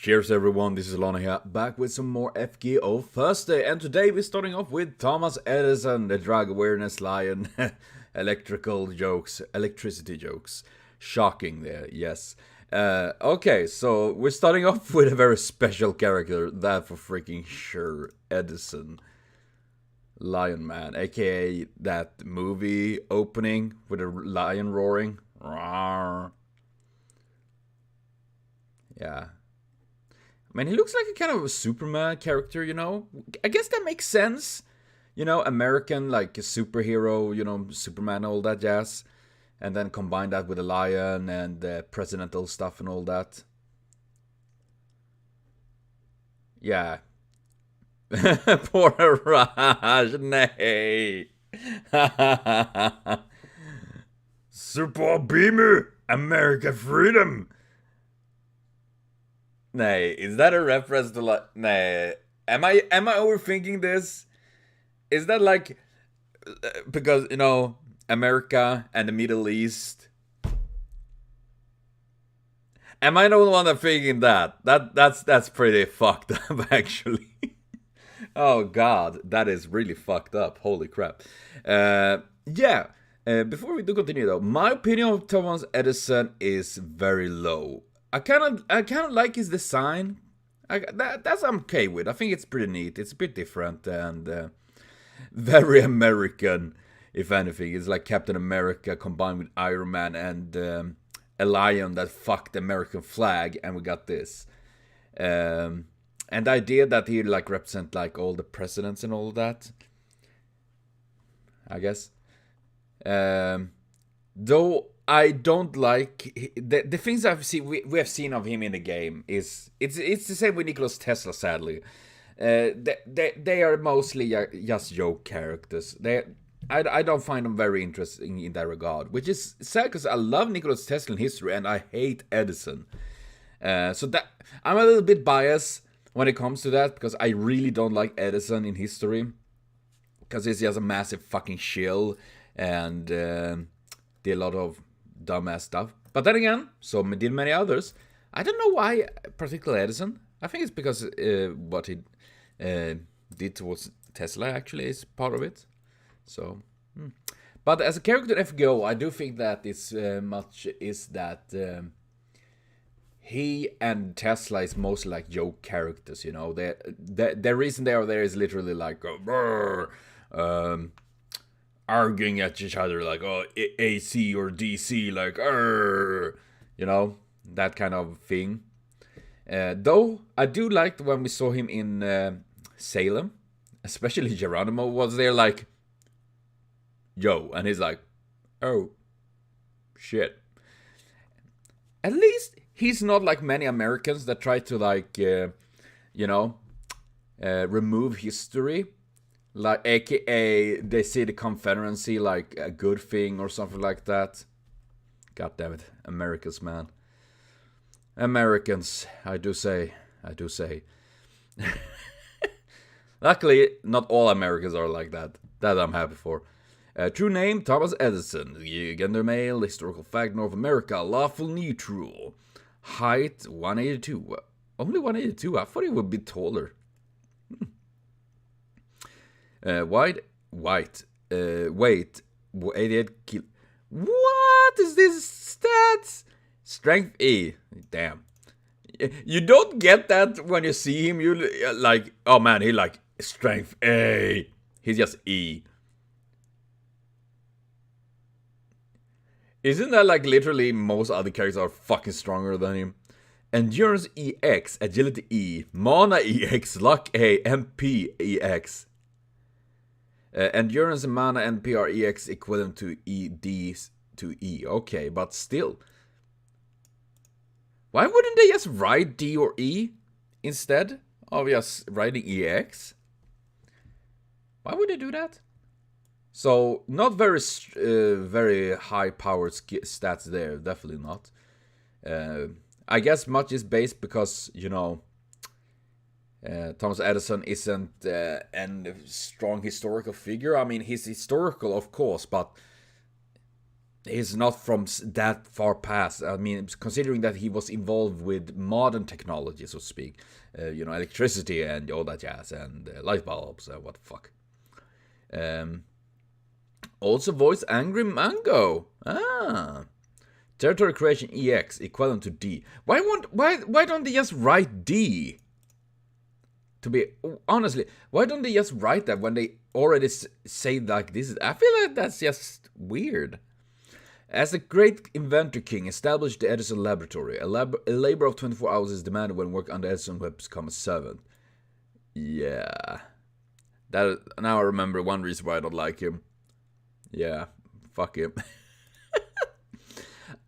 Cheers everyone, this is Lana here, back with some more FGO Thursday, and today we're starting off with Thomas Edison, the drug awareness lion, electricity jokes, shocking there, yes. Okay, so we're starting off with a very special character, that for freaking sure, Edison, Lion Man, aka that movie opening with a lion roaring, Rawr. Yeah. I mean, he looks like a kind of a Superman character, you know? I guess that makes sense. You know, American, like a superhero, you know, Superman, all that jazz. And then combine that with a lion and presidential stuff and all that. Yeah. Poor Raj, nay. Super Beamer, America Freedom. Nay, is that a reference to like? Nay, am I overthinking this? Is that like because you know America and the Middle East? Am I the only one that thinking that? That's pretty fucked up actually. Oh god, that is really fucked up. Holy crap. Yeah. Before we do continue though, my opinion of Thomas Edison is very low. I kind of like his design. That's I'm okay with. I think it's pretty neat. It's a bit different and very American, if anything. It's like Captain America combined with Iron Man and a lion that fucked the American flag, and we got this. And the idea that he like represent like all the presidents and all of that, I guess. Though I don't like the things I've seen. We have seen of him in the game is it's the same with Nikola Tesla. Sadly, they are mostly just joke characters. I don't find them very interesting in that regard, which is sad because I love Nikola Tesla in history and I hate Edison. So that I'm a little bit biased when it comes to that because I really don't like Edison in history because he's just a massive fucking shill and did a lot of dumbass stuff. But then again, so did many others. I don't know why, particularly Edison. I think it's because what he did towards Tesla actually is part of it. So, but as a character in FGO, I do think that it's much is that he and Tesla is mostly like joke characters. You know, the reason they are there is literally like arguing at each other like AC or DC like you know, that kind of thing. Though I do like when we saw him in Salem, especially Geronimo was there like yo, and he's like oh shit. At least he's not like many Americans that try to like you know remove history. Like, aka, they see the Confederacy like a good thing or something like that. God damn it, Americans, man. Americans, I do say. Luckily, not all Americans are like that. That I'm happy for. True name, Thomas Edison. Gender male, historical fact, North America, lawful neutral. Height, 182. Only 182? I thought he would be taller. Weight, 88 kilo. What is this stats? Strength E. Damn. You don't get that when you see him. You like, oh man, he like strength A. He's just E. Isn't that like literally most other characters are fucking stronger than him? Endurance EX, Agility E, Mana EX, Luck A, MP EX. Endurance and Mana and PREX equivalent to ED to E. Okay, but still. Why wouldn't they just write D or E instead of just writing EX? Why would they do that? So, not very high powered stats there. Definitely not. I guess much is based because, you know, Thomas Edison isn't a strong historical figure. I mean, he's historical, of course, but he's not from that far past. I mean, considering that he was involved with modern technology, so to speak, you know, electricity and all that jazz, and light bulbs, what the fuck. Also voice Angry Mango. Territory Creation EX equivalent to D. Why don't they just write D? To be honestly, why don't they just write that when they already say like this? I feel like that's just weird. As the great inventor king established the Edison laboratory, a labor of 24 hours is demanded when work under Edison will become a servant. Yeah. That now I remember one reason why I don't like him. Yeah, fuck him.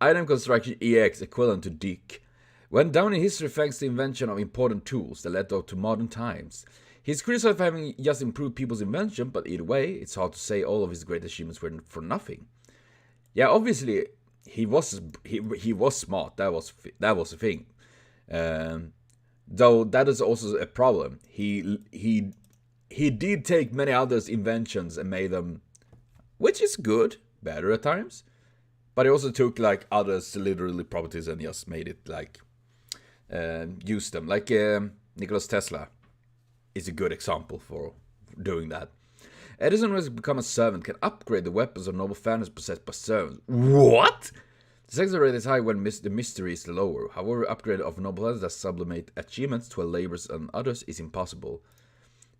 Item construction EX equivalent to Dick. Went down in history thanks to the invention of important tools that led up to modern times. He's criticized for having just improved people's invention, but either way, it's hard to say all of his great achievements were for nothing. Yeah, obviously he was smart. That was the thing. Though that is also a problem. He did take many others' inventions and made them, which is good, better at times. But he also took like others' literally properties and just made it like use them. Like Nikola Tesla is a good example for doing that. Edison, who has become a servant, can upgrade the weapons of noble families possessed by servants. What? The success rate is high when the mystery is lower. However, upgrade of noble families that sublimate achievements to labors and others is impossible.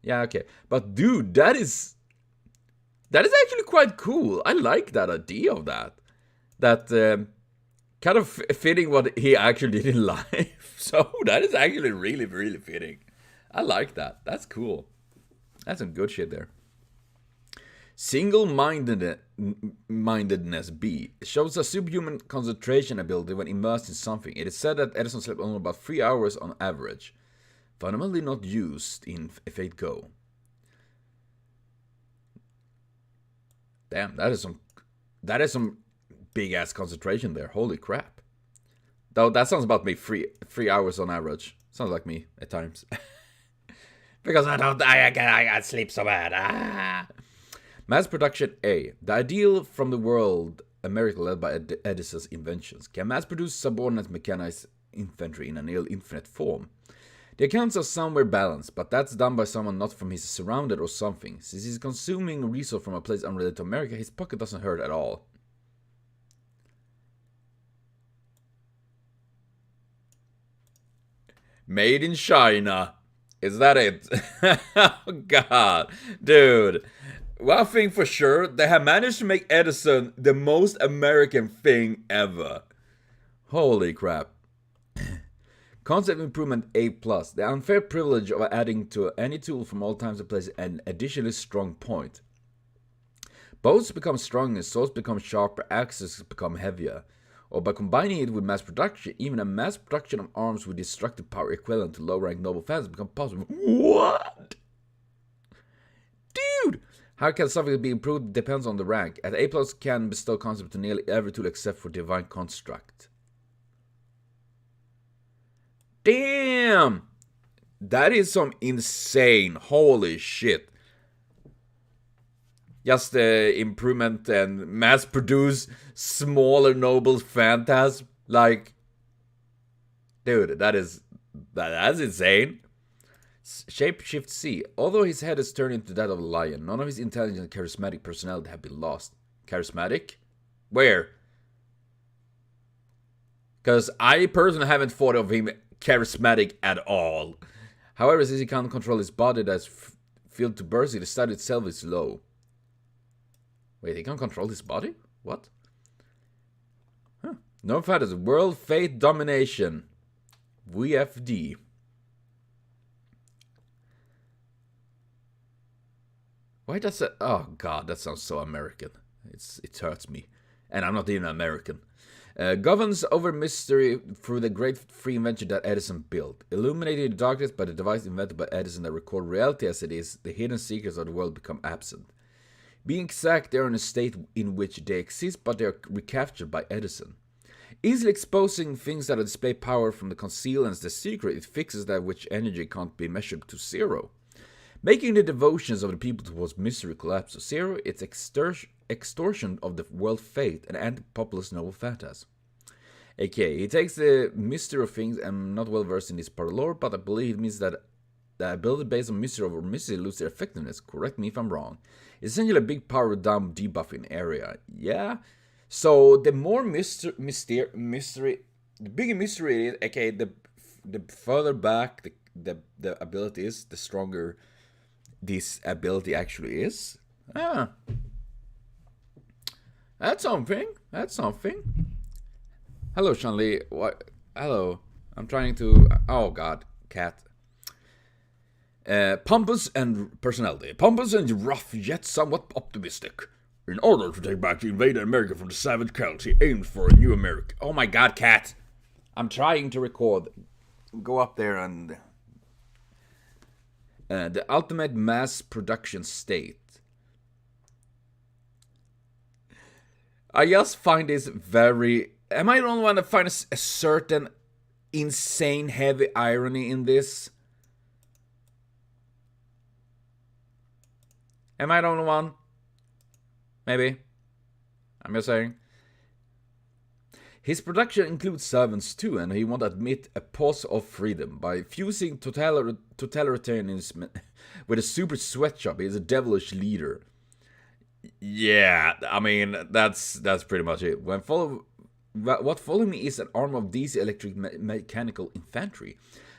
Yeah, okay. But dude, that is actually quite cool. I like that idea of that. That kind of fitting what he actually did in life. So that is actually really, really fitting. I like that. That's cool. That's some good shit there. Single-mindedness B shows a superhuman concentration ability when immersed in something. It is said that Edison slept only about 3 hours on average. Fundamentally not used in FGO. Damn, that is some big ass concentration there. Holy crap. Though that sounds about me 3 hours on average. Sounds like me at times. Because I sleep so bad. Mass production A. The ideal from the world, a miracle led by Edison's inventions. Can mass produce subordinate mechanized infantry in a nearly infinite form? The accounts are somewhere balanced, but that's done by someone not from his surrounded or something. Since he's consuming a resource from a place unrelated to America, his pocket doesn't hurt at all. Made in China. Is that it? Oh god. Dude. One thing for sure, they have managed to make Edison the most American thing ever. Holy crap. Concept improvement A+. The unfair privilege of adding to any tool from all times and places an additionally strong point. Bows become stronger, swords become sharper, axes become heavier. Or by combining it with mass production, even a mass production of arms with destructive power equivalent to low-rank noble families become possible. What? Dude! How can something be improved depends on the rank. At A+ can bestow concept to nearly every tool except for Divine Construct. Damn! That is some insane, holy shit. Just the improvement and mass produce smaller noble phantasm. Like, dude, that's insane. Shapeshift C. Although his head is turned into that of a lion, none of his intelligent and charismatic personality have been lost. Charismatic? Where? Because I personally haven't thought of him charismatic at all. However, since he can't control his body that's filled to bursting, the stat itself is low. Wait, he can't control his body? What? Huh. No fantasy. World Fate Domination. VFD. Why does that... Oh god, that sounds so American. It hurts me. And I'm not even American. Governs over mystery through the great free invention that Edison built. Illuminating the darkness by the device invented by Edison that record reality as it is, the hidden secrets of the world become absent. Being exact, they are in a state in which they exist, but they are recaptured by Edison. Easily exposing things that display power from the concealed and the secret, it fixes that which energy can't be measured to zero. Making the devotions of the people towards mystery collapse to zero, its extortion of the world fate and anti-populist noble fantas. Okay, he takes the mystery of things. I'm not well versed in this part of lore, but I believe it means that the ability based on mystery over mystery lose their effectiveness. Correct me if I'm wrong. It's essentially a big power down debuffing area. Yeah. So the more mystery, the bigger mystery it is. Okay, the further back the ability is, the stronger this ability actually is. Ah, that's something. That's something. Hello, Shanli. What? Hello. I'm trying to. Oh God, cat. Pompous and personality. Pompous and rough, yet somewhat optimistic. In order to take back the invaded America from the savage Celts, he aimed for a new America. Oh my God, cat! I'm trying to record. Go up there and the ultimate mass production state. I just find this very. Am I the only one that finds a certain insane heavy irony in this? Am I the only one? Maybe. I'm just saying. His production includes servants too, and he won't admit a pause of freedom. By fusing totalitarianism with a super sweatshop, he's a devilish leader. Yeah, I mean, that's pretty much it. What following me is an arm of DC electric mechanical infantry.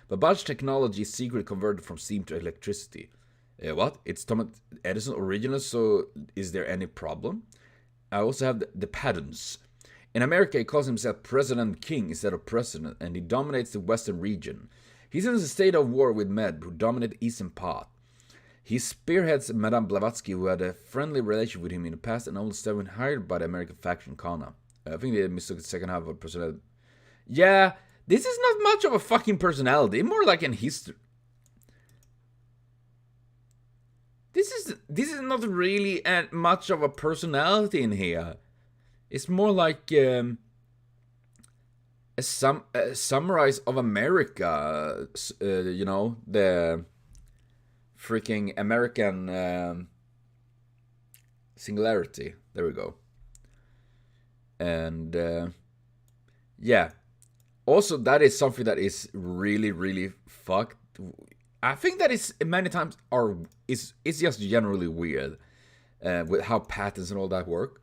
Babbage technology is secretly converted from steam to electricity. What? It's Thomas Edison original, so is there any problem? I also have the patterns. In America, he calls himself President King instead of President, and he dominates the Western region. He's in a state of war with Med, who dominate Eastern part. He spearheads Madame Blavatsky, who had a friendly relation with him in the past, and almost been hired by the American faction Kana. I think they mistook the second half of personality. Yeah, this is not much of a fucking personality, more like an history. This is not really much of a personality in here. It's more like a summarize of America. You know, the freaking American singularity. There we go. And yeah. Also, that is something that is really, really fucked. I think that is many times is just generally weird with how patterns and all that work.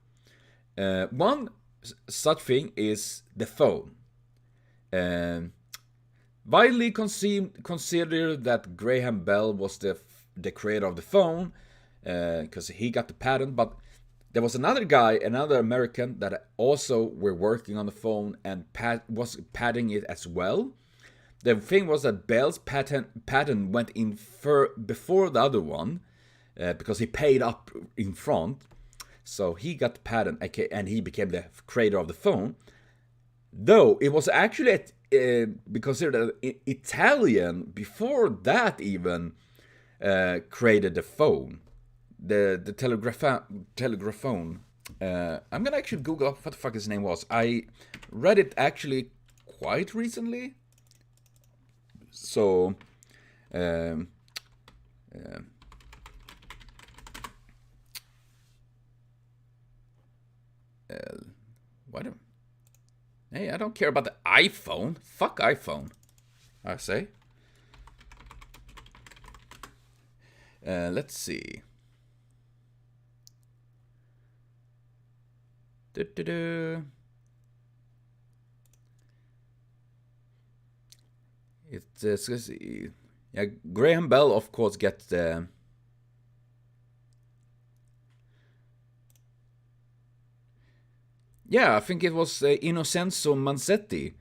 One such thing is the phone. Widely considered that Graham Bell was the creator of the phone because he got the patent, but there was another guy, another American, that also were working on the phone and was patenting it as well. The thing was that Bell's patent went in before the other one because he paid up in front. So he got the patent and he became the creator of the phone. Though it was actually considered Italian before that even created the phone. The telegraphone. I'm gonna actually Google up what the fuck his name was. I read it actually quite recently. So, what? Hey, I don't care about the iPhone. Fuck iPhone, I say. Let's see. It's yeah, Graham Bell, of course, gets the. Yeah, I think it was Innocenzo Manzetti.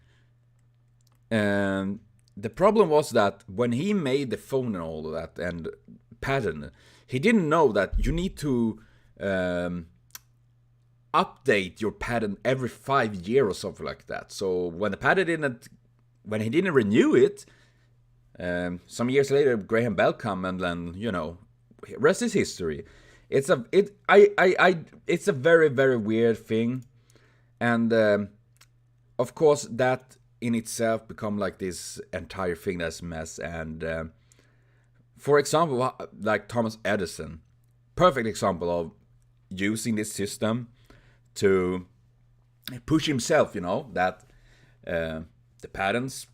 And the problem was that when he made the phone and all of that and patent, he didn't know that you need to update your patent every 5 years or something like that. So when the patent when he didn't renew it, some years later, Graham Bell come and then, you know, rest is history. It's a very, very weird thing. And of course, that in itself become like this entire thing that's a mess. And for example, like Thomas Edison, perfect example of using this system to push himself, that the patents,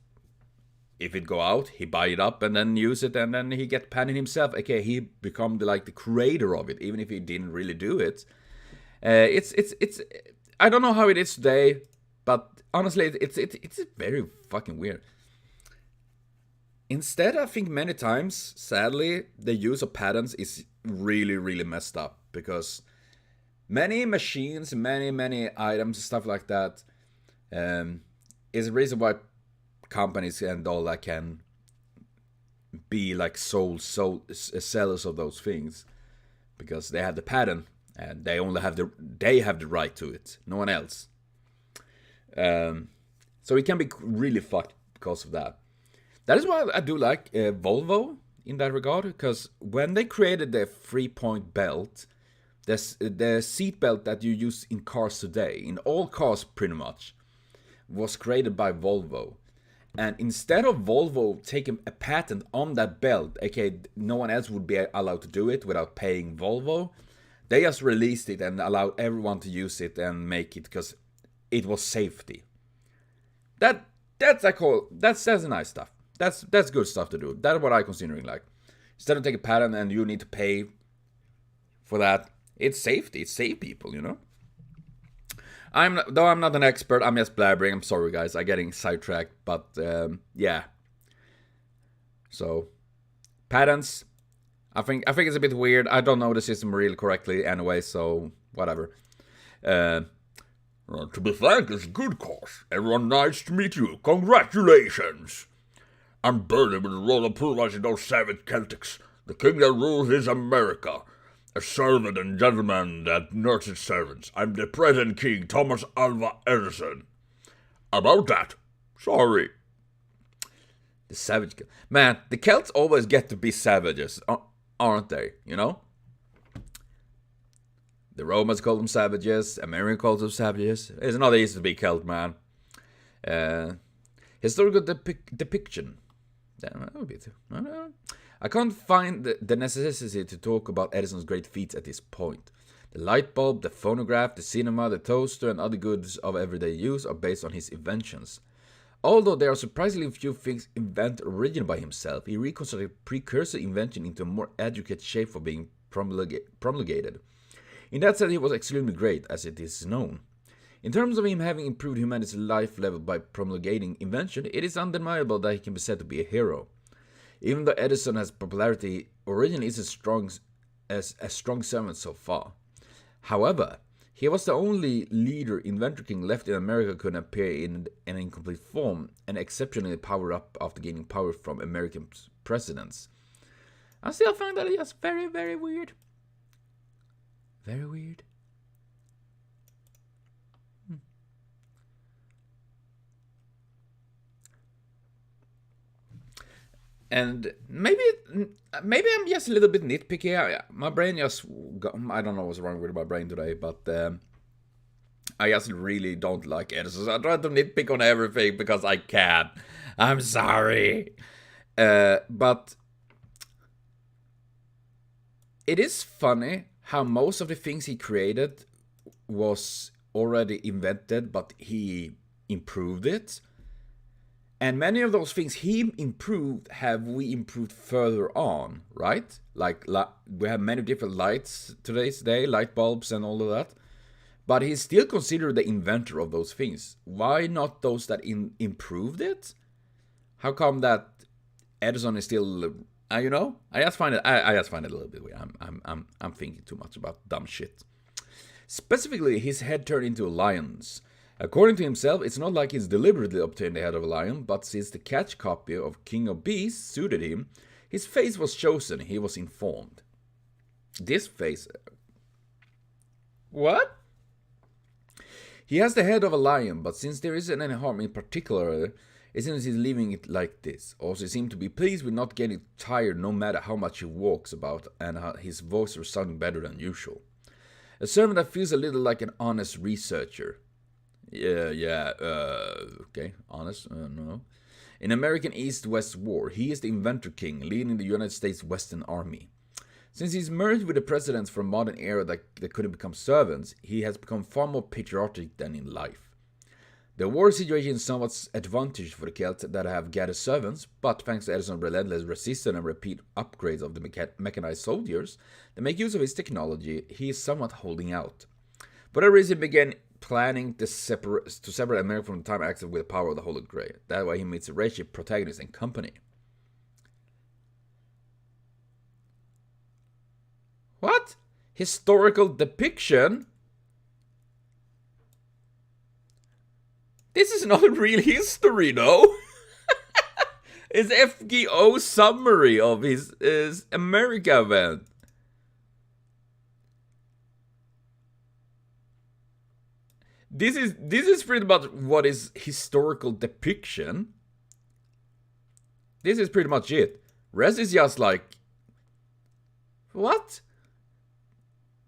if it go out, he buy it up and then use it, and then he get patent himself. Okay, he become the creator of it, even if he didn't really do it. It's I don't know how it is today, but honestly, it's very fucking weird. Instead, I think many times, sadly, the use of patents is really, really messed up, because many machines, many items, stuff like that, is the reason why companies and all that can be sole sellers of those things, because they have the patent and they only have the right to it, no one else. So it can be really fucked because of that. That is why I do like Volvo in that regard, because when they created the 3-point belt, the seat belt that you use in cars today, in all cars pretty much, was created by Volvo. And instead of Volvo taking a patent on that belt, okay, no one else would be allowed to do it without paying Volvo, they just released it and allowed everyone to use it and make it, because it was safety. That's nice stuff. That's good stuff to do. That's what I'm considering. Instead of taking a patent and you need to pay for that, it's safety. It saves people, Though I'm not an expert, I'm just blabbering. I'm sorry, guys. I'm getting sidetracked, but yeah. So, patents. I think it's a bit weird. I don't know the system really correctly anyway, so whatever. To be frank, it's a good cause. Everyone, nice to meet you. Congratulations. I'm burning with the role of pulverizing those savage Celtics. The king that rules is America. A servant and gentleman that nurses servants. I'm the present king, Thomas Alva Edison. About that, sorry. The savage... Man, the Celts always get to be savages, aren't they? The Romans called them savages, Americans called them savages. It's not easy to be Celt, man. Historical depiction. I can't find the necessity to talk about Edison's great feats at this point. The light bulb, the phonograph, the cinema, the toaster, and other goods of everyday use are based on his inventions. Although there are surprisingly few things invented originally by himself, he reconstructed precursor invention into a more adequate shape for being promulgated. In that sense, he was extremely great, as it is known. In terms of him having improved humanity's life level by promulgating invention, it is undeniable that he can be said to be a hero. Even though Edison has popularity, originally is as strong servant so far. However, he was the only leader inventor king left in America who could appear in an incomplete form and exceptionally powered up after gaining power from American presidents. I still find that just very, very weird. Very weird. And maybe I'm just a little bit nitpicky. My brain just... I don't know what's wrong with my brain today, but I just really don't like Edison. So I try to nitpick on everything because I can. I'm sorry. But it is funny how most of the things he created was already invented, but he improved it. And many of those things he improved have we improved further on, right? We have many different lights today's day, light bulbs and all of that. But he's still considered the inventor of those things. Why not those that improved it? How come that Edison is still, I just find it a little bit weird. I'm thinking too much about dumb shit. Specifically, his head turned into a lion's. According to himself, it's not like he's deliberately obtained the head of a lion, but since the catch copy of King of Beasts suited him, his face was chosen, he was informed. This face... What? He has the head of a lion, but since there isn't any harm in particular, it seems he's leaving it like this. Also, he seemed to be pleased with not getting tired no matter how much he walks about, and his voice was sounding better than usual. A servant that feels a little like an honest researcher. Okay, honest, no. In American East-West War, he is the inventor king, leading the United States Western Army. Since he's merged with the presidents from a modern era that couldn't become servants, he has become far more patriotic than in life. The war situation is somewhat advantageous for the Celts that have gathered servants, but thanks to Edison's relentless resistance and repeat upgrades of the mechanized soldiers that make use of his technology, he is somewhat holding out. For that reason, he began planning to separate America from the time active with the power of the Holy Grail. That way he meets Reishi, protagonist, and company. What? Historical depiction? This is not real history, though. It's FGO summary of his America event. This is pretty much what is historical depiction. This is pretty much it. Rest is just like, what?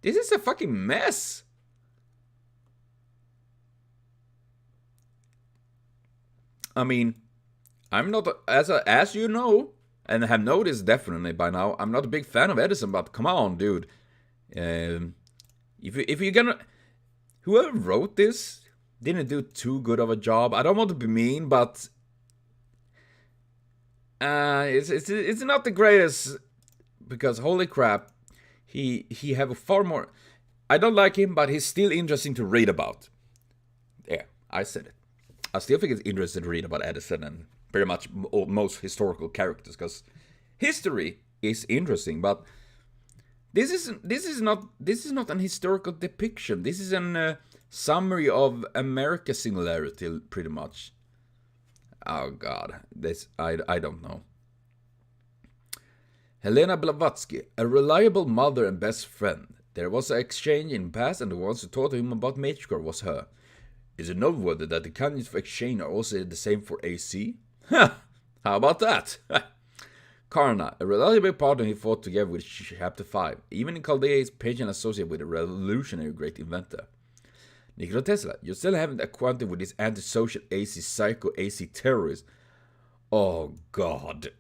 This is a fucking mess. I mean, I'm not, as you know, and have noticed definitely by now, I'm not a big fan of Edison, but come on, dude. If you're gonna, whoever wrote this didn't do too good of a job. I don't want to be mean, but it's not the greatest, because holy crap, he have a far more. I don't like him, but he's still interesting to read about. Yeah, I said it. I still think it's interesting to read about Edison and pretty much most historical characters, because history is interesting, but this is not an historical depiction. This is a summary of America singularity, pretty much. Oh God, this I don't know. Helena Blavatsky, a reliable mother and best friend. There was an exchange in the past, and the ones who taught him about Matricore was her. Is it noteworthy that the candidates for exchange are also the same for AC? How about that? Karna, a reliable partner he fought together with Chapter 5. Even in Chaldea, is patient associated with a revolutionary great inventor. Nikola Tesla, you still haven't acquainted with this antisocial AC psycho AC terrorist. Oh God.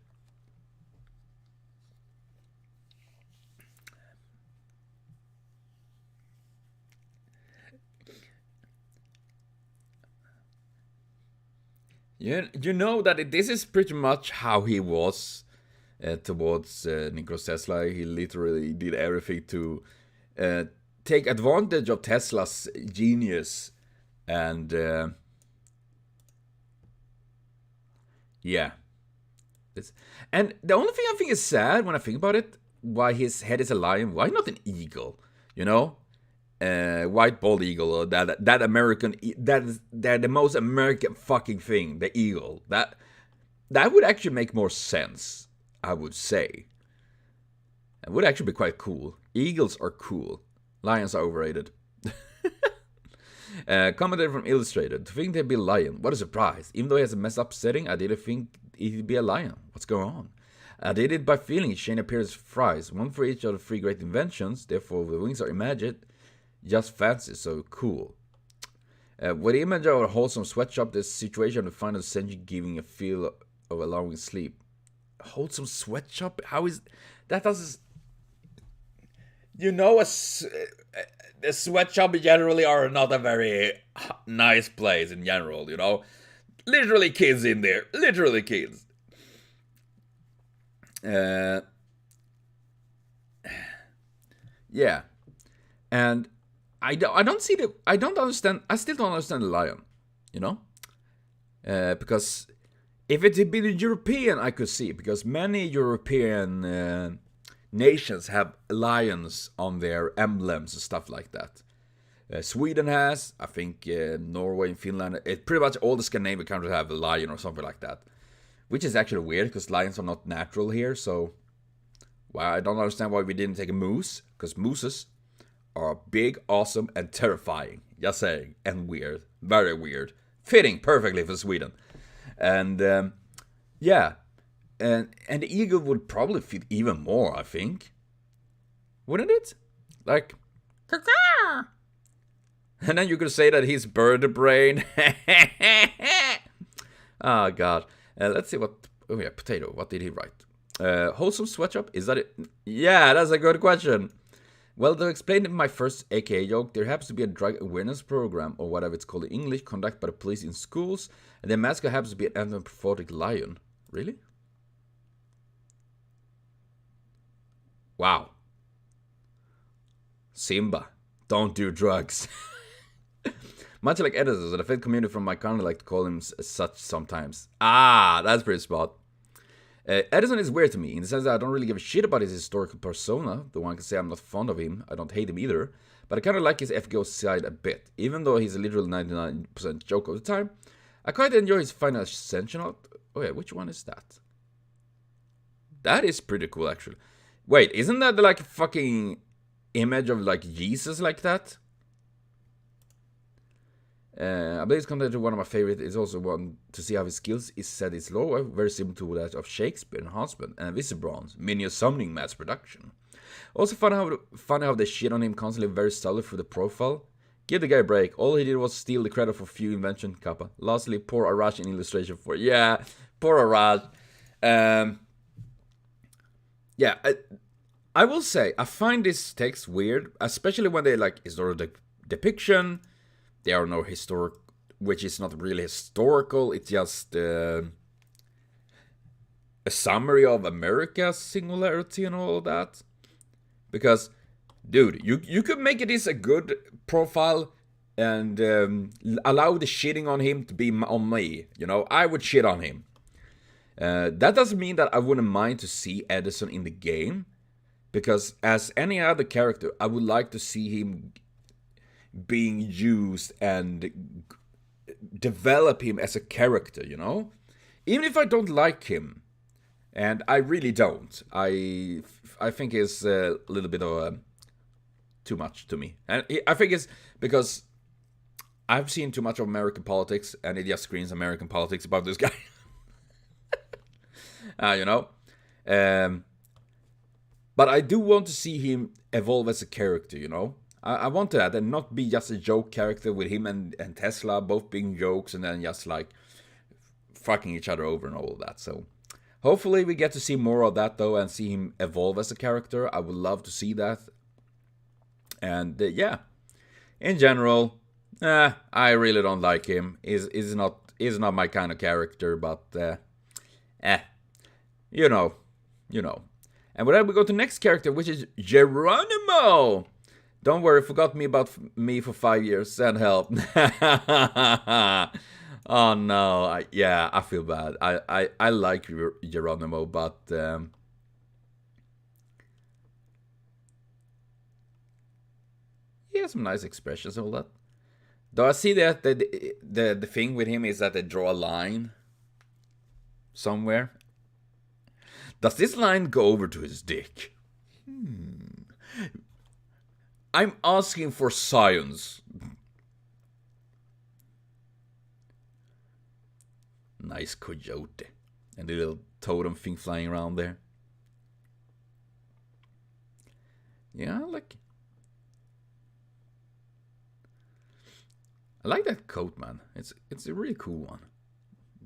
You know that this is pretty much how he was towards Nikola Tesla. He literally did everything to take advantage of Tesla's genius, and yeah. And the only thing I think is sad when I think about it, why his head is a lion, why not an eagle? You know? White bald eagle, or that American, that the most American fucking thing, the eagle. That would actually make more sense, I would say. It would actually be quite cool. Eagles are cool. Lions are overrated. Commentator from Illustrated. To think they'd be a lion, what a surprise. Even though he has a messed up setting, I didn't think he'd be a lion. What's going on? I did it by feeling Shane appears fries, one for each of the 3 great inventions. Therefore, the wings are imagined. Just fancy, so cool. With the image of a wholesome sweatshop, this situation of the final century giving a feel of allowing sleep. Wholesome sweatshop? How is that? Does, you know, the sweatshop generally are not a very nice place in general. You know, literally kids in there, literally kids. Yeah, and. I don't understand. I still don't understand the lion, you know, because if it had been a European, I could see, because many European nations have lions on their emblems and stuff like that. Sweden has, I think, Norway and Finland. Pretty much all the Scandinavian countries have a lion or something like that, which is actually weird because lions are not natural here. So, I don't understand why we didn't take a moose, because mooses are big, awesome, and terrifying. Just saying. And weird. Very weird. Fitting perfectly for Sweden. And, yeah. And the eagle would probably fit even more, I think. Wouldn't it? Like, caw. And then you could say that he's bird brain. Oh, God. Let's see what... Oh, yeah, potato. What did he write? Wholesome sweatshop, is that it? Yeah, that's a good question. Well, to explain my first AKA joke, there happens to be a drug awareness program, or whatever it's called in English, conducted by the police in schools, and the mascot happens to be an anthropomorphic lion. Really? Wow. Simba, don't do drugs. Much like Edison, the faith community from my country like to call him as such sometimes. Ah, that's pretty spot. Edison is weird to me, in the sense that I don't really give a shit about his historical persona, though one can say I'm not fond of him, I don't hate him either, but I kind of like his FGO side a bit, even though he's a literal 99% joke of the time. I quite enjoy his final ascension art. Oh yeah, which one is that? That is pretty cool, actually. Wait, isn't that like a fucking image of like Jesus like that? I believe it's content one of my favorites. It's also one to see how his skills is set is lower, very similar to that of Shakespeare, Enhancement, and Visibronze, minion summoning mass production. Also funny how they shit on him constantly, very solid through the profile. Give the guy a break. All he did was steal the credit for few invention, Kappa. Lastly, poor Arash in illustration for poor Arash. Yeah, I will say I find this text weird, especially when they like historical depiction. There are no historic, which is not really historical. It's just a summary of America's singularity and all of that. Because, dude, you could make this a good profile and allow the shitting on him to be on me. You know, I would shit on him. That doesn't mean that I wouldn't mind to see Edison in the game. Because as any other character, I would like to see him being used and develop him as a character, you know? Even if I don't like him, and I really don't, I think it's a little bit of too much to me. And I think it's because I've seen too much of American politics, and it just screams American politics about this guy. You know? But I do want to see him evolve as a character, you know? I want that, and not be just a joke character with him and Tesla both being jokes and then just like fucking each other over and all of that. So hopefully we get to see more of that though, and see him evolve as a character. I would love to see that. And yeah, in general, I really don't like him. Is not my kind of character, but you know. And with that, we go to the next character, which is Geronimo. Don't worry, forgot me about me for 5 years. Send help. Oh no, I feel bad. I like Geronimo, but he has some nice expressions and all that. Though I see that the thing with him is that they draw a line somewhere. Does this line go over to his dick? I'm asking for science. Nice coyote. And the little totem thing flying around there. Yeah, I like that coat, man. It's a really cool one.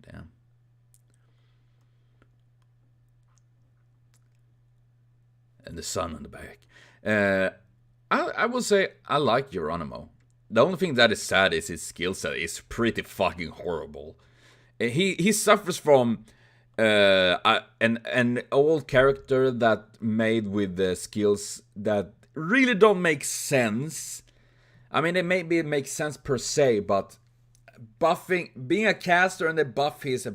Damn. And the sun on the back. I will say I like Geronimo. The only thing that is sad is his skill set is pretty fucking horrible. He suffers from an old character that made with the skills that really don't make sense. I mean, it maybe it makes sense per se, but being a caster and a buff, he's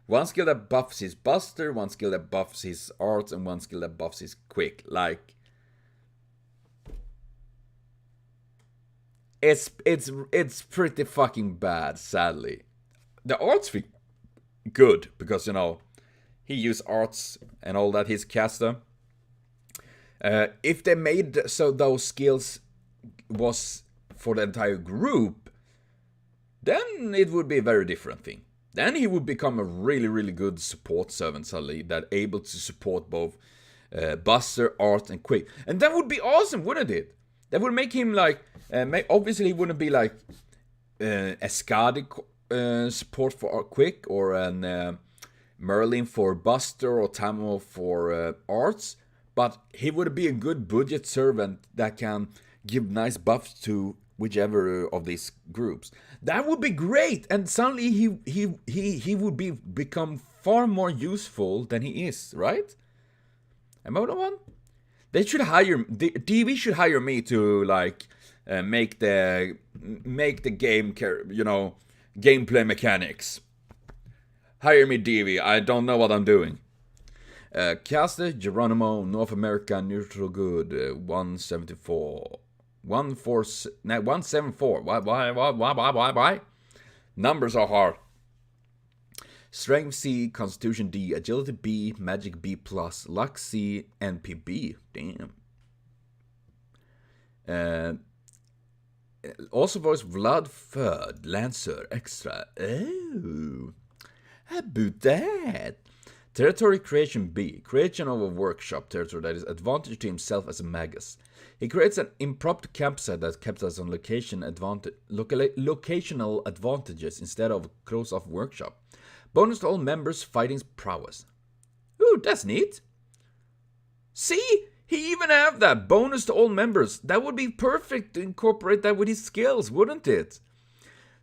one skill that buffs his buster, one skill that buffs his arts, and one skill that buffs his quick. Like, it's pretty fucking bad, sadly. The arts feel good because, you know, he used arts and all that, his caster. If they made so those skills was for the entire group, then it would be a very different thing. Then he would become a really, really good support servant suddenly, that able to support both Buster, Art, and Quick. And that would be awesome, wouldn't it? That would make him like, obviously he wouldn't be like a Skadi support for Quick, or an Merlin for Buster or Tammo for arts, but he would be a good budget servant that can give nice buffs to whichever of these groups. That would be great, and suddenly he would become far more useful than he is, right? Am I the one? They should hire DV should hire me to like make the game, gameplay mechanics. Hire me, DV. I don't know what I'm doing. Caster, Geronimo, North America, Neutral Good, 174. 174. Why? Numbers are hard. Strength C, Constitution D, Agility B, Magic B+, Luck C, NP B. Damn. Also voice Vlad Third, Lancer Extra. Oh. How about that? Territory Creation B. Creation of a workshop territory that is advantage to himself as a magus. He creates an impromptu campsite that capitalizes on locational advantages instead of a close-off workshop. Bonus to all members' fighting prowess. Ooh, that's neat. See? He even have that. Bonus to all members. That would be perfect to incorporate that with his skills, wouldn't it?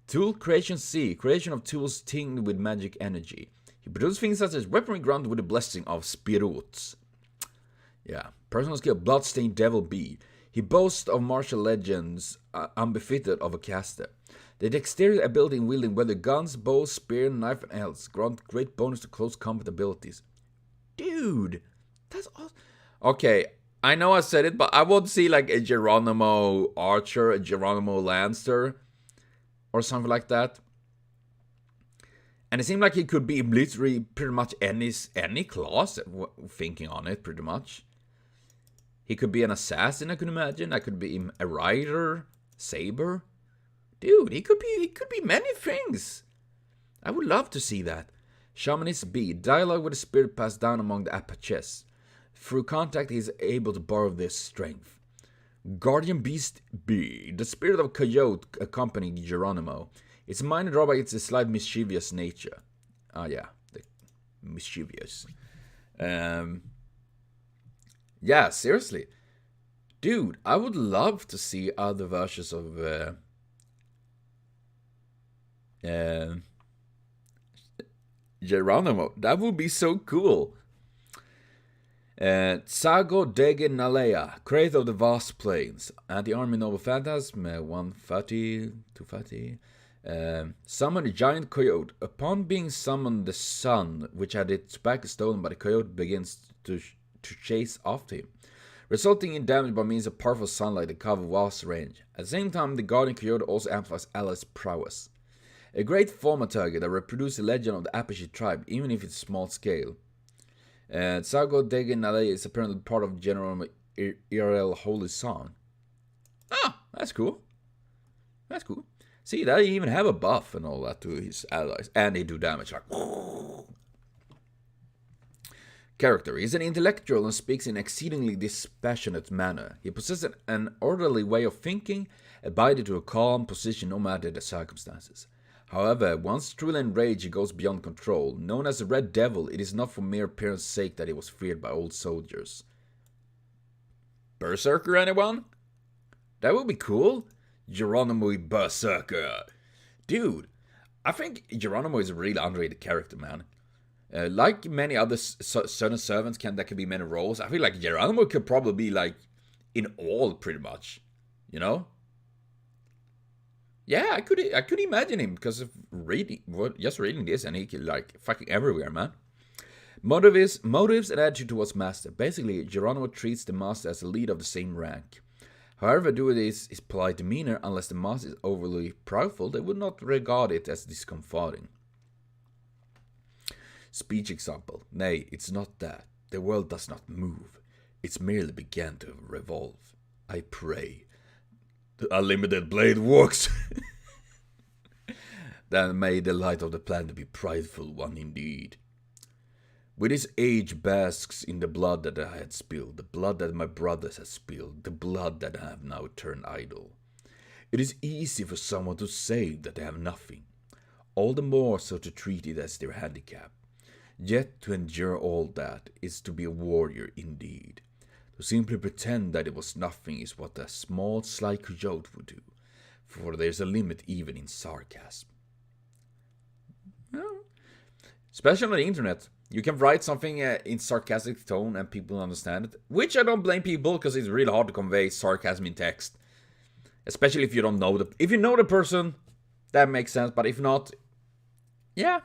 Tool Creation C. Creation of tools tinged with magic energy. He produces things such as weaponry grounded with the blessing of Spiruts. Yeah. Personal skill Bloodstained Devil B. He boasts of martial legends unbefitted of a caster. The dexterity ability in wielding whether guns, bows, spear, knife, and else grant great bonus to close combat abilities. Dude, that's awesome. Okay, I know I said it, but I would see like a Geronimo Archer, a Geronimo Lancer, or something like that. And it seemed like he could be literally pretty much any class, thinking on it, pretty much. He could be an assassin, I could imagine. I could be a rider, saber. Dude, he could be many things. I would love to see that. Shamanist B. Dialogue with a spirit passed down among the Apaches. Through contact, he is able to borrow their strength. Guardian Beast B. The spirit of Coyote accompanying Geronimo. Its minor drawback is its slight mischievous nature. Ah, yeah. The mischievous. Yeah, seriously. Dude, I would love to see other versions of Geronimo. That would be so cool. Tsago Dege Nalea, creator of the vast plains. Anti-army noble phantasm, 130, 230. Summoned a giant coyote. Upon being summoned, the sun, which had its back stolen by the coyote, begins to chase after him, resulting in damage by means of powerful sunlight that cover vast range. At the same time, the guardian coyote also amplifies allies' prowess. A great thaumaturgy that reproduces the legend of the Apache tribe, even if it's small scale. Tsago Dege Nalea is apparently part of General IRL Holy Song. Ah, that's cool. That's cool. See, they even have a buff and all that to his allies, and they do damage like. Character. He is an intellectual and speaks in an exceedingly dispassionate manner. He possesses an orderly way of thinking, abiding to a calm position no matter the circumstances. However, once truly enraged, he goes beyond control. Known as the Red Devil, it is not for mere appearance's sake that he was feared by old soldiers. Berserker, anyone? That would be cool. Geronimo Berserker. Dude, I think Geronimo is a really underrated character, man. Like many other certain servants that can be many roles, I feel like Geronimo could probably be like in all pretty much, you know? Yeah, I could imagine him because of just reading this, and he could like fucking everywhere, man. Motives and attitude towards master. Basically, Geronimo treats the master as a leader of the same rank. However, due to his polite demeanor, unless the master is overly proudful, they would not regard it as discomforting. Speech example. Nay, it's not that. The world does not move. It's merely began to revolve. I pray. The unlimited blade works. Then may the light of the planet be prideful one indeed. With his age basks in the blood that I had spilled, the blood that my brothers had spilled, the blood that I have now turned idle. It is easy for someone to say that they have nothing, all the more so to treat it as their handicap. Yet to endure all that is to be a warrior indeed. To simply pretend that it was nothing is what a small, sly coyote would do, for there's a limit even in sarcasm. Well, especially on the internet, you can write something in sarcastic tone and people understand it, which I don't blame people, because it's really hard to convey sarcasm in text. Especially if you don't know if you know the person, that makes sense, but if not, yeah.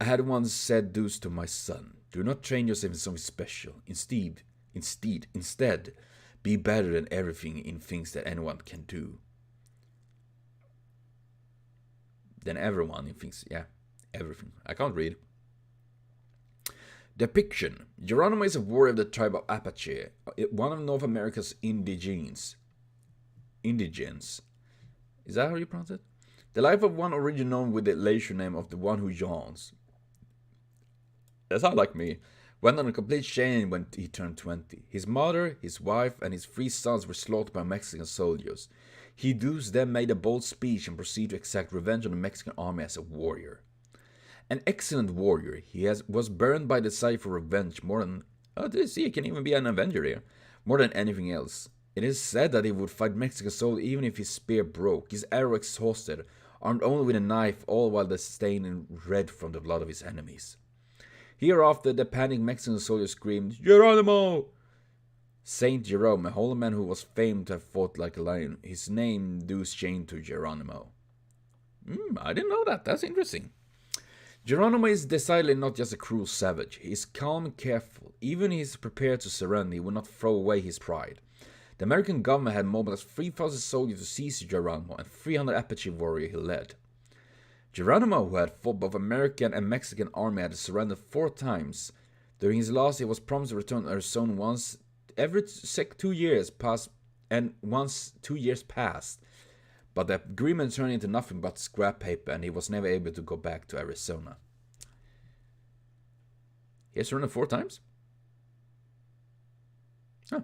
I had once said this to my son: do not train yourself in something special. Instead, be better than everything in things that anyone can do. Than everyone in things, yeah, everything. I can't read. Depiction. Geronimo is a warrior of the tribe of Apache, one of North America's indigenes. Is that how you pronounce it? The life of one originally known with the leisure name of the one who yawns. That sounds like me. Went on a complete change when he turned 20. His mother, his wife, and his 3 sons were slaughtered by Mexican soldiers. He thus then made a bold speech and proceeded to exact revenge on the Mexican army as a warrior. An excellent warrior, he was burned by the desire for revenge more than... Oh, he can even be an avenger here. More than anything else. It is said that he would fight Mexican soldiers even if his spear broke, his arrow exhausted, armed only with a knife, all while the stain red from the blood of his enemies. Hereafter, the panicked Mexican soldiers screamed, "Geronimo!" Saint Jerome, a holy man who was famed to have fought like a lion, his name thus changed to Geronimo. I didn't know that. That's interesting. Geronimo is decidedly not just a cruel savage. He is calm and careful. Even if he is prepared to surrender, he will not throw away his pride. The American government had mobilized 3,000 soldiers to seize Geronimo and 300 Apache warriors he led. Geronimo, who had fought both American and Mexican army, had surrendered 4 times. During his last, he was promised to return to Arizona once every 2 years passed, and once 2 years passed. But the agreement turned into nothing but scrap paper, and he was never able to go back to Arizona. He has surrendered 4 times? Huh.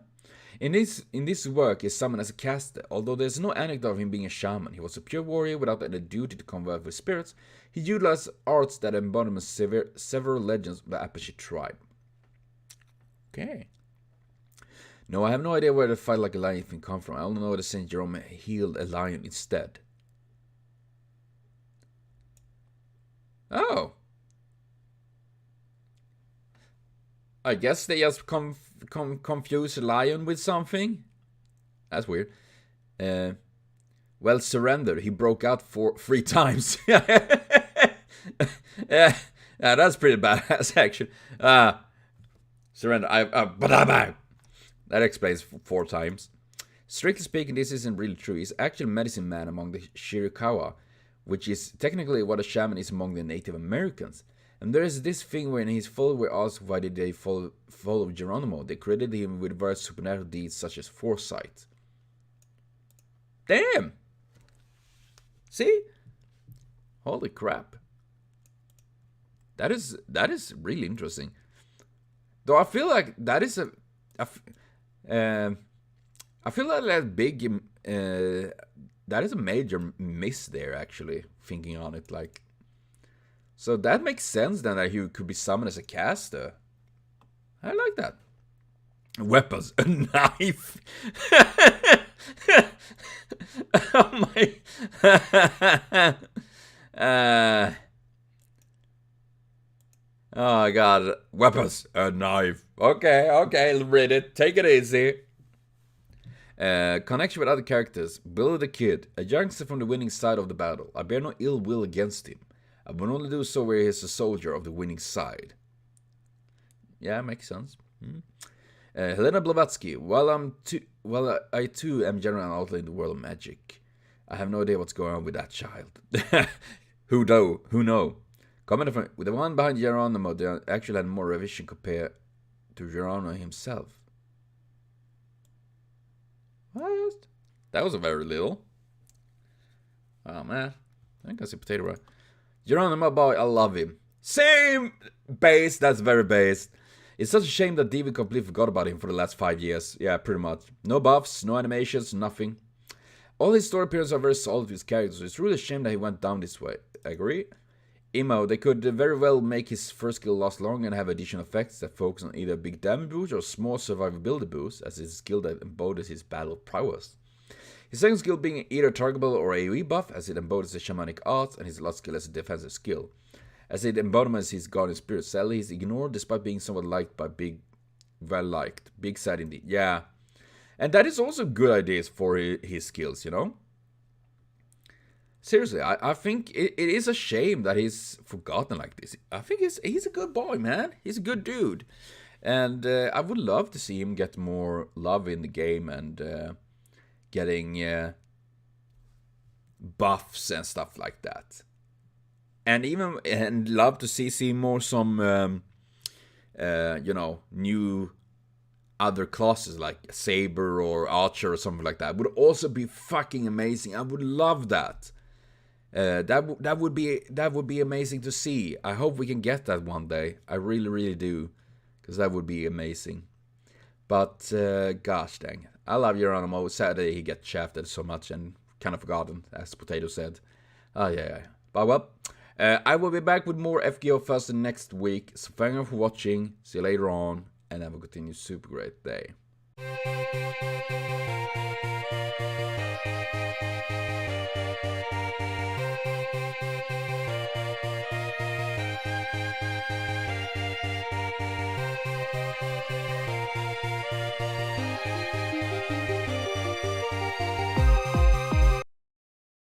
In this work, he is summoned as a caster. Although there is no anecdote of him being a shaman, he was a pure warrior without any duty to convert with spirits. He utilized arts that embody several legends of the Apache tribe. Okay. No, I have no idea where the fight like a lion thing come from. I only know that Saint Jerome healed a lion instead. Oh. I guess they just confuse a lion with something. That's weird. Well, surrender. He broke out 3 times. yeah, that's pretty badass, actually. Surrender. That explains 4 times. Strictly speaking, this isn't really true. He's actually a medicine man among the Chiricahua, which is technically what a shaman is among the Native Americans. And there is this thing when his followers were asked why did they follow Geronimo, they credited him with various supernatural deeds such as foresight. Damn! See? Holy crap. That is really interesting. Though I feel like that is I feel like that big that is a major miss there, actually, thinking on it, like. So that makes sense then that he could be summoned as a caster. I like that. Weapons. A knife. Oh my. Oh god. Weapons. A knife. Okay, read it. Take it easy. Connection with other characters. Billy the Kid. A youngster from the winning side of the battle. I bear no ill will against him. I will only do so where he is a soldier of the winning side. Yeah, makes sense. Helena Blavatsky. While I too am generally an outlaw in the world of magic, I have no idea what's going on with that child. Who know? Commenting from the one behind Geronimo, they actually had more revision compared to Geronimo himself. What? That was a very little. Oh man, I think that's a potato right. Geronimo boy, I love him. Same! Base, that's very based. It's such a shame that David completely forgot about him for the last 5 years. Yeah, pretty much. No buffs, no animations, nothing. All his story appearances are very solid with his characters, so it's really a shame that he went down this way. I agree. Imo, they could very well make his first skill last long and have additional effects that focus on either big damage boost or small survivability boost, as his skill that embodies his battle prowess. His second skill being either targetable or AoE buff, as it embodies the shamanic arts, and his last skill as a defensive skill. As it embodies his guardian spirit, sadly he's ignored despite being somewhat liked by well liked. Big sad indeed. Yeah. And that is also good ideas for his skills, you know? Seriously, I think it is a shame that he's forgotten like this. I think he's a good boy, man. He's a good dude. And I would love to see him get more love in the game and getting buffs and stuff like that. And love to see more some, new other classes like Saber or Archer or something like that. Would also be fucking amazing. I would love that. That would be amazing to see. I hope we can get that one day. I really do, because that would be amazing. But gosh dang, I love Geronimo. Sad that he gets shafted so much and kind of forgotten, as Potato said. Oh yeah. But well, I will be back with more FGO Thirstday next week. So thank you for watching. See you later on, and have a continued super great day.